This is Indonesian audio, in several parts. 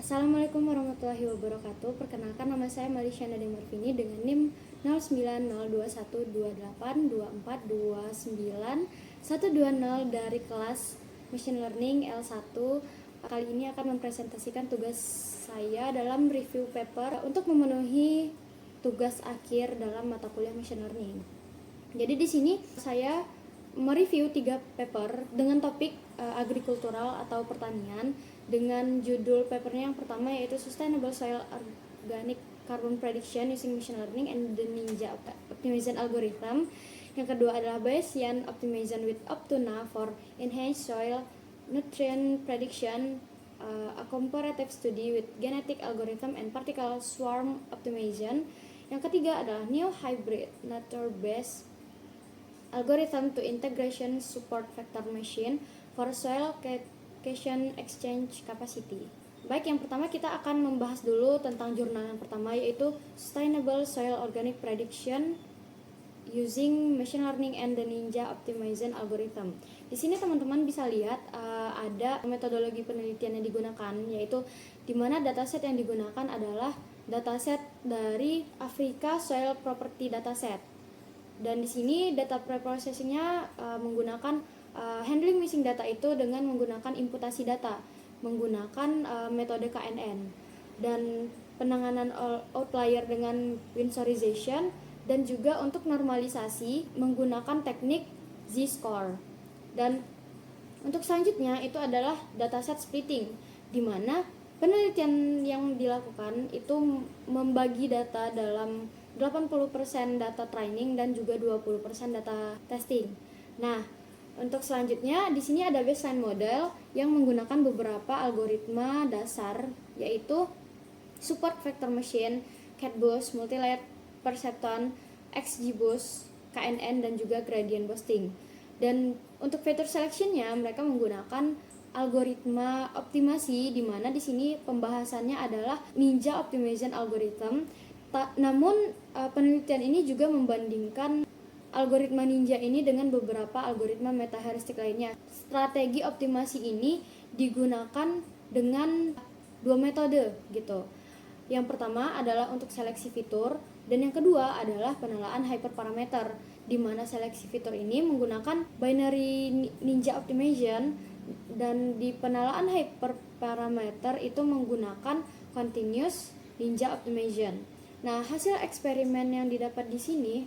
Assalamualaikum warahmatullahi wabarakatuh. Perkenalkan, nama saya Malisha Nadine Marvini dengan NIM 090212282429 dari kelas Machine Learning L1. Kali ini akan mempresentasikan tugas saya dalam review paper untuk memenuhi tugas akhir dalam mata kuliah Machine Learning. Jadi di sini saya mereview 3 paper dengan topik agrikultural atau pertanian, dengan judul papernya yang pertama yaitu Sustainable Soil Organic Carbon Prediction Using Machine Learning and the Ninja Optimization Algorithm. Yang kedua adalah Bayesian Optimization with Optuna for Enhanced Soil Nutrient Prediction, a comparative study with genetic algorithm and particle swarm optimization. Yang ketiga adalah New Hybrid Nature-Based Algorithm to Integration Support Vector Machine for Soil Cation Exchange Capacity. Baik, yang pertama kita akan membahas dulu tentang jurnal yang pertama, yaitu Sustainable Soil Organic Prediction Using Machine Learning and the Ninja Optimization Algorithm. Di sini teman-teman bisa lihat ada metodologi penelitian yang digunakan, yaitu di mana dataset yang digunakan adalah dataset dari Africa Soil Property Dataset. Dan di sini data preprocessingnya menggunakan handling missing data itu dengan menggunakan imputasi data menggunakan metode KNN, dan penanganan outlier dengan winsorization, dan juga untuk normalisasi menggunakan teknik Z-score. Dan untuk selanjutnya itu adalah dataset splitting, di mana penelitian yang dilakukan itu membagi data dalam 80% data training dan juga 20% data testing. Nah, untuk selanjutnya di sini ada baseline model yang menggunakan beberapa algoritma dasar, yaitu Support Vector Machine, CatBoost, Multi-Layer Perceptron, XGBoost, KNN, dan juga Gradient Boosting. Dan untuk feature selection-nya mereka menggunakan algoritma optimasi, di mana di sini pembahasannya adalah Ninja Optimization Algorithm. Namun penelitian ini juga membandingkan algoritma Ninja ini dengan beberapa algoritma metaheuristik lainnya. Strategi optimasi ini digunakan dengan 2 metode gitu. Yang pertama adalah untuk seleksi fitur, dan yang kedua adalah penalaan hyperparameter, di mana seleksi fitur ini menggunakan binary Ninja Optimization, dan di penalaan hyperparameter itu menggunakan continuous Ninja Optimization. Nah, hasil eksperimen yang didapat di sini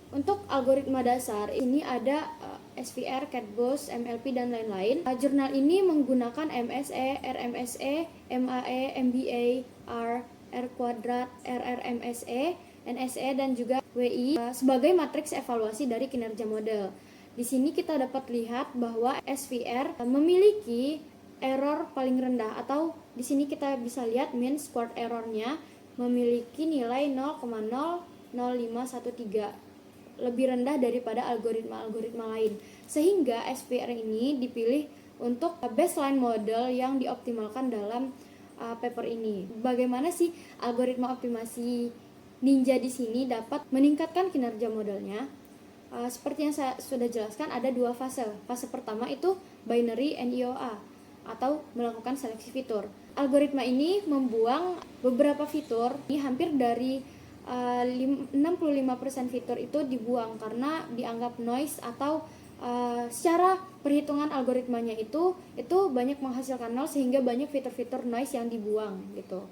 untuk algoritma dasar ini ada SVR, CatBoost, MLP, dan lain-lain. Jurnal ini menggunakan MSE, RMSE, MAE, MBA, R Quadrat, RRMSE, NSE, dan juga WI sebagai matriks evaluasi dari kinerja model. Di sini kita dapat lihat bahwa SVR memiliki error paling rendah, atau di sini kita bisa lihat mean squared errornya memiliki nilai 0,00513, lebih rendah daripada algoritma-algoritma lain, sehingga SVR ini dipilih untuk baseline model yang dioptimalkan dalam paper ini. Bagaimana sih algoritma optimasi Ninja di sini dapat meningkatkan kinerja modelnya? Seperti yang saya sudah jelaskan, ada 2 fase. Fase pertama itu binary NIOA atau melakukan seleksi fitur. Algoritma ini membuang beberapa fitur, ini hampir dari 65% fitur itu dibuang karena dianggap noise, atau secara perhitungan algoritmanya itu banyak menghasilkan nol, sehingga banyak fitur-fitur noise yang dibuang gitu.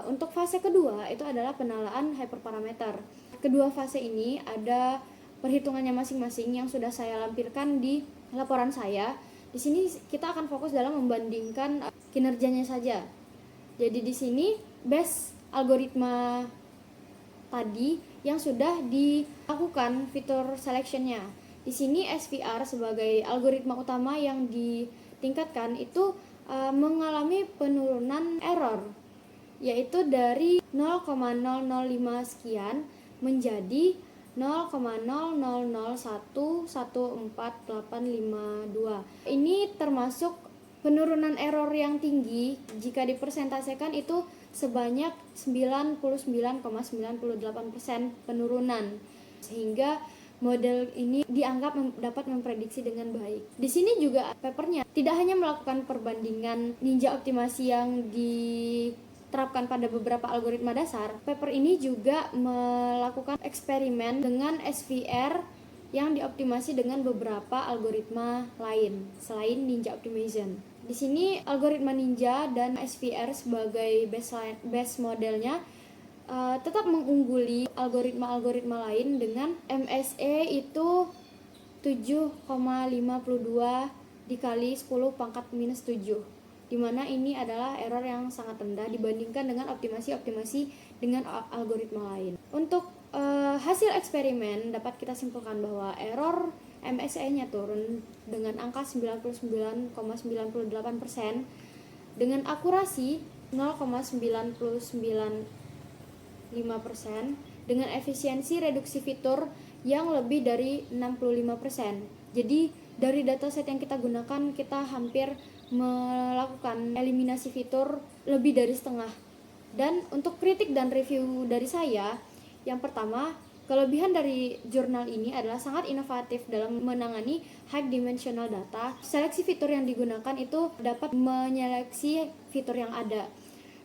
Untuk fase kedua itu adalah penalaan hyperparameter. Kedua fase ini ada perhitungannya masing-masing yang sudah saya lampirkan di laporan saya. Di sini kita akan fokus dalam membandingkan kinerjanya saja. Jadi di sini base algoritma tadi yang sudah dilakukan fitur selectionnya. Di sini SVR sebagai algoritma utama yang ditingkatkan itu mengalami penurunan error, yaitu dari 0,005 sekian menjadi 0,0001148852. Ini termasuk penurunan error yang tinggi. Jika dipersentasikan itu sebanyak 99,98% penurunan, sehingga model ini dianggap dapat memprediksi dengan baik. Di sini juga papernya tidak hanya melakukan perbandingan ninja optimasi yang diterapkan pada beberapa algoritma dasar, paper ini juga melakukan eksperimen dengan SVR yang dioptimasi dengan beberapa algoritma lain selain ninja optimization. Di sini algoritma ninja dan SVR sebagai base modelnya tetap mengungguli algoritma-algoritma lain dengan MSE itu 7,52 dikali 10 pangkat minus 7, dimana ini adalah error yang sangat rendah dibandingkan dengan optimasi-optimasi dengan algoritma lain. Untuk hasil eksperimen dapat kita simpulkan bahwa error MSE-nya turun dengan angka 99,98% dengan akurasi 0,99 5% dengan efisiensi reduksi fitur yang lebih dari 65%. Jadi dari dataset yang kita gunakan, kita hampir melakukan eliminasi fitur lebih dari setengah. Dan untuk kritik dan review dari saya, yang pertama, kelebihan dari jurnal ini adalah sangat inovatif dalam menangani high dimensional data. Seleksi fitur yang digunakan itu dapat menyeleksi fitur yang ada.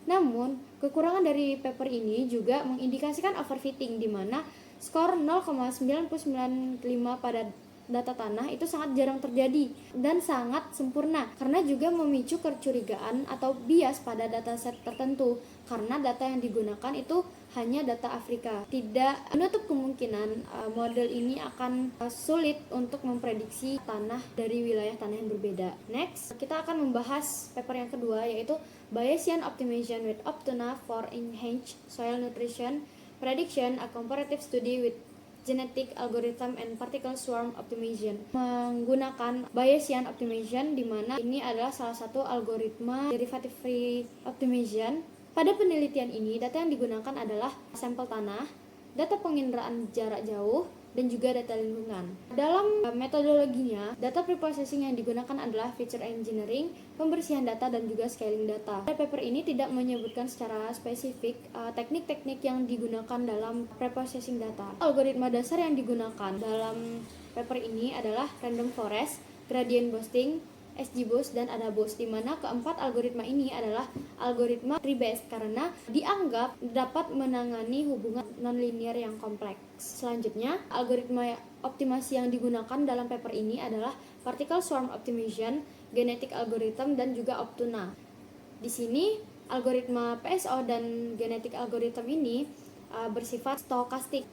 Namun, kekurangan dari paper ini juga mengindikasikan overfitting, di mana skor 0,995 pada data tanah itu sangat jarang terjadi dan sangat sempurna, karena juga memicu kecurigaan atau bias pada dataset tertentu karena data yang digunakan itu hanya data Afrika. Tidak menutup kemungkinan model ini akan sulit untuk memprediksi tanah dari wilayah tanah yang berbeda. Next, kita akan membahas paper yang kedua, yaitu Bayesian Optimization with Optuna for Enhanced Soil Nutrition Prediction, a comparative study with genetic algorithm and particle swarm optimization. Menggunakan Bayesian optimization, di mana ini adalah salah satu algoritma derivative free optimization. Pada penelitian ini, data yang digunakan adalah sampel tanah, data penginderaan jarak jauh, dan juga data lingkungan. Dalam metodologinya, data preprocessing yang digunakan adalah feature engineering, pembersihan data, dan juga scaling data. Pada paper ini tidak menyebutkan secara spesifik teknik-teknik yang digunakan dalam preprocessing data. Algoritma dasar yang digunakan dalam paper ini adalah random forest, gradient boosting, XGBoost, dan AdaBoost, di mana keempat algoritma ini adalah algoritma tree-based karena dianggap dapat menangani hubungan nonlinear yang kompleks. Selanjutnya, algoritma optimasi yang digunakan dalam paper ini adalah particle swarm optimization, genetic algorithm, dan juga Optuna. Di sini, algoritma PSO dan genetic algorithm ini bersifat stokastik.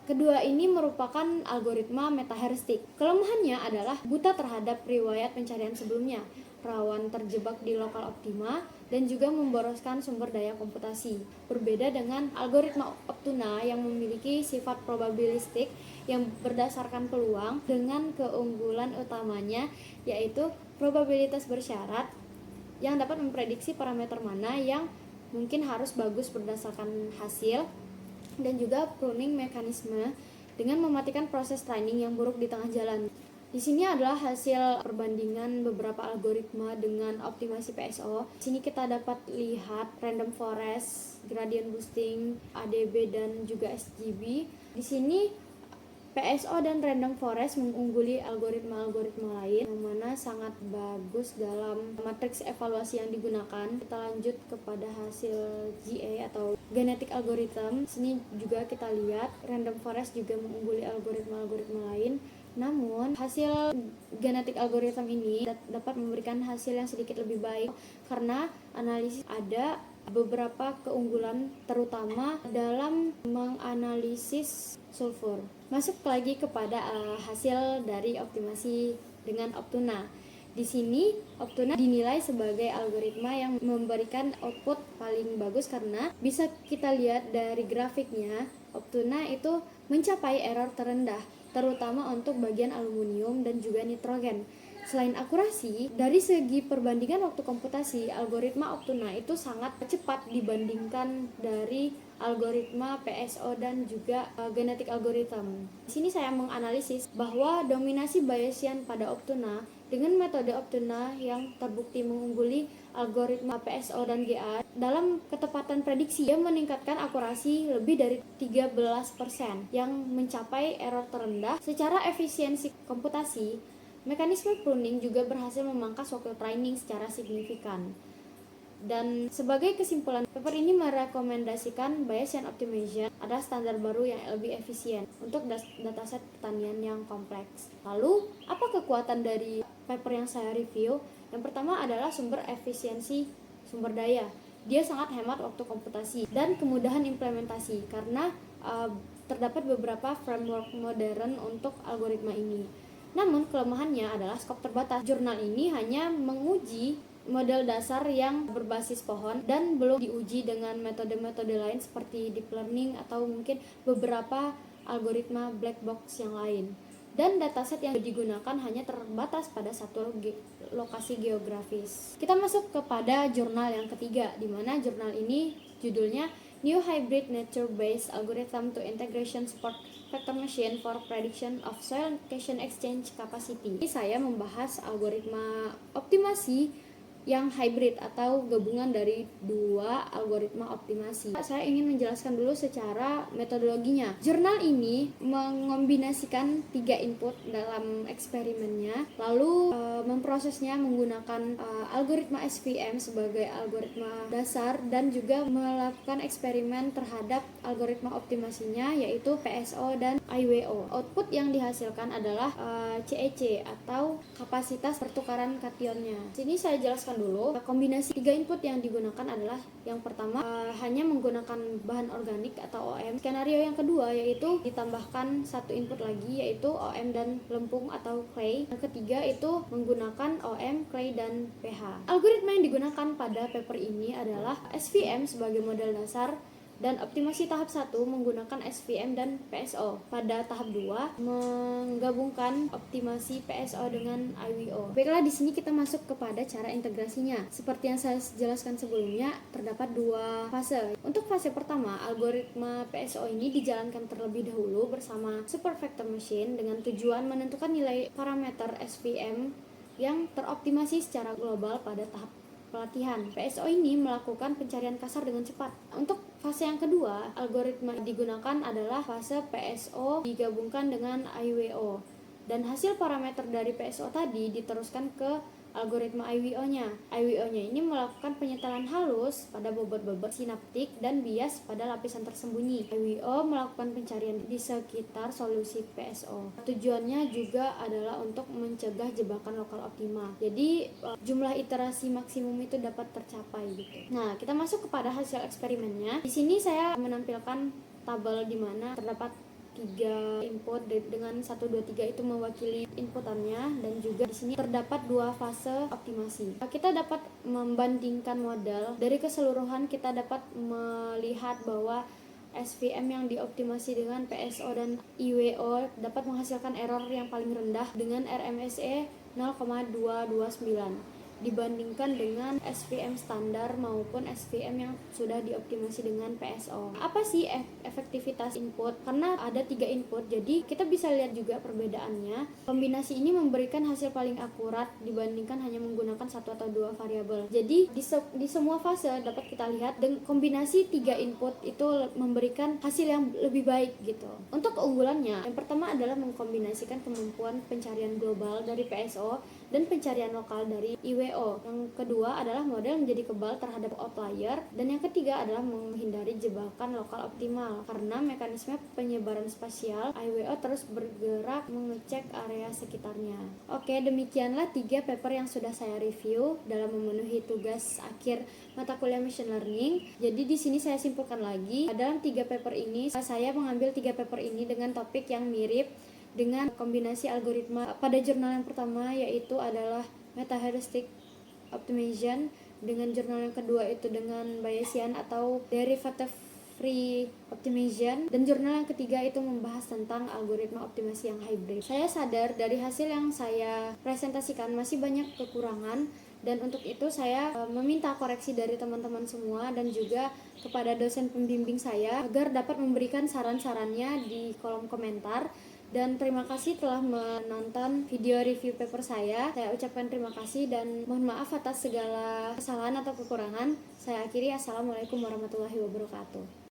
Kedua ini merupakan algoritma metaheuristik. Kelemahannya adalah buta terhadap riwayat pencarian sebelumnya, rawan terjebak di lokal optima, dan juga memboroskan sumber daya komputasi. Berbeda dengan algoritma Optuna yang memiliki sifat probabilistik yang berdasarkan peluang, dengan keunggulan utamanya yaitu probabilitas bersyarat yang dapat memprediksi parameter mana yang mungkin harus bagus berdasarkan hasil, dan juga pruning mekanisme dengan mematikan proses training yang buruk di tengah jalan. Di sini adalah hasil perbandingan beberapa algoritma dengan optimasi PSO. Di sini kita dapat lihat random forest, gradient boosting, ADB, dan juga SGB. Di sini PSO dan random forest mengungguli algoritma-algoritma lain yang mana sangat bagus dalam matriks evaluasi yang digunakan. Kita lanjut kepada hasil GA atau genetic algorithm. Sini juga kita lihat random forest juga mengungguli algoritma-algoritma lain. Namun hasil genetic algorithm ini dapat memberikan hasil yang sedikit lebih baik karena analisis ada beberapa keunggulan, terutama dalam menganalisis sulfur. Masuk lagi kepada hasil dari optimasi dengan Optuna. Di sini Optuna dinilai sebagai algoritma yang memberikan output paling bagus karena bisa kita lihat dari grafiknya, Optuna itu mencapai error terendah, terutama untuk bagian aluminium dan juga nitrogen. Selain akurasi, dari segi perbandingan waktu komputasi, algoritma Optuna itu sangat cepat dibandingkan dari algoritma PSO dan juga genetic algorithm. Di sini saya menganalisis bahwa dominasi Bayesian pada Optuna Dengan metode Optuna yang terbukti mengungguli algoritma PSO dan GA dalam ketepatan prediksi, dia meningkatkan akurasi lebih dari 13% yang mencapai error terendah. Secara efisiensi komputasi, mekanisme pruning juga berhasil memangkas waktu training secara signifikan. Dan sebagai kesimpulan, paper ini merekomendasikan Bayesian Optimization adalah standar baru yang lebih efisien untuk dataset pertanian yang kompleks. Lalu, apa kekuatan dari paper yang saya review? Yang pertama adalah sumber efisiensi sumber daya. Dia sangat hemat waktu komputasi dan kemudahan implementasi karena terdapat beberapa framework modern untuk algoritma ini. Namun kelemahannya adalah skop terbatas. Jurnal ini hanya menguji model dasar yang berbasis pohon dan belum diuji dengan metode-metode lain seperti deep learning atau mungkin beberapa algoritma black box yang lain. Dan dataset yang digunakan hanya terbatas pada satu lokasi geografis. Kita masuk kepada jurnal yang ketiga, di mana jurnal ini judulnya New Hybrid Nature-Based Algorithm to Integration Support Vector Machine for Prediction of Soil Cation Exchange Capacity. Ini saya membahas algoritma optimasi yang hybrid atau gabungan dari dua algoritma optimasi. Saya ingin menjelaskan dulu secara metodologinya. Jurnal ini mengombinasikan 3 input dalam eksperimennya, lalu memprosesnya menggunakan algoritma SVM sebagai algoritma dasar dan juga melakukan eksperimen terhadap algoritma optimasinya yaitu PSO dan IWO. Output yang dihasilkan adalah CEC atau kapasitas pertukaran kationnya. Sini saya jelaskan dulu. Kombinasi 3 input yang digunakan adalah yang pertama hanya menggunakan bahan organik atau OM. Skenario yang kedua yaitu ditambahkan 1 input lagi yaitu OM dan lempung atau clay. Yang ketiga itu menggunakan OM, clay dan pH. Algoritma yang digunakan pada paper ini adalah SVM sebagai model dasar dan optimasi tahap 1 menggunakan SVM dan PSO. Pada tahap 2 menggabungkan optimasi PSO dengan IWO. Baiklah, di sini kita masuk kepada cara integrasinya. Seperti yang saya jelaskan sebelumnya, terdapat 2 fase. Untuk fase pertama, algoritma PSO ini dijalankan terlebih dahulu bersama Super Vector Machine dengan tujuan menentukan nilai parameter SVM yang teroptimasi secara global pada tahap pelatihan. PSO ini melakukan pencarian kasar dengan cepat. Untuk fase yang kedua, algoritma digunakan adalah fase PSO digabungkan dengan IWO. Dan hasil parameter dari PSO tadi diteruskan ke algoritma IWO-nya. IWO-nya ini melakukan penyetelan halus pada bobot-bobot sinaptik dan bias pada lapisan tersembunyi. IWO melakukan pencarian di sekitar solusi PSO. Tujuannya juga adalah untuk mencegah jebakan lokal optimal. Jadi jumlah iterasi maksimum itu dapat tercapai gitu. Nah, kita masuk kepada hasil eksperimennya. Di sini saya menampilkan tabel di mana terdapat 3 input dengan 1, 2, 3 itu mewakili inputannya dan juga di sini terdapat 2 fase optimasi. Kita dapat membandingkan model. Dari keseluruhan kita dapat melihat bahwa SVM yang dioptimasi dengan PSO dan IWO dapat menghasilkan error yang paling rendah dengan RMSE 0,229 dibandingkan dengan SVM standar maupun SVM yang sudah dioptimasi dengan PSO. Apa sih efektivitas input? Karena ada 3 input, jadi kita bisa lihat juga perbedaannya. Kombinasi ini memberikan hasil paling akurat dibandingkan hanya menggunakan 1 atau 2 variabel. Jadi di semua fase dapat kita lihat dengan kombinasi 3 input itu memberikan hasil yang lebih baik gitu. Untuk keunggulannya, yang pertama adalah mengkombinasikan kemampuan pencarian global dari PSO dan pencarian lokal dari IWO. Yang kedua adalah model menjadi kebal terhadap outlier, dan yang ketiga adalah menghindari jebakan lokal optimal karena mekanisme penyebaran spasial IWO terus bergerak mengecek area sekitarnya. Oke, demikianlah 3 paper yang sudah saya review dalam memenuhi tugas akhir mata kuliah Machine Learning. Jadi di sini saya simpulkan lagi, dalam 3 paper ini saya mengambil 3 paper ini dengan topik yang mirip dengan kombinasi algoritma. Pada jurnal yang pertama yaitu adalah Meta-Heuristic Optimization, dengan jurnal yang kedua itu dengan Bayesian atau Derivative Free Optimization, dan jurnal yang ketiga itu membahas tentang algoritma optimasi yang hybrid. Saya sadar dari hasil yang saya presentasikan masih banyak kekurangan Dan untuk itu saya meminta koreksi dari teman-teman semua dan juga kepada dosen pembimbing saya agar dapat memberikan saran-sarannya di kolom komentar. Dan terima kasih telah menonton video review paper saya. Saya ucapkan terima kasih dan mohon maaf atas segala kesalahan atau kekurangan. Saya akhiri, assalamualaikum warahmatullahi wabarakatuh.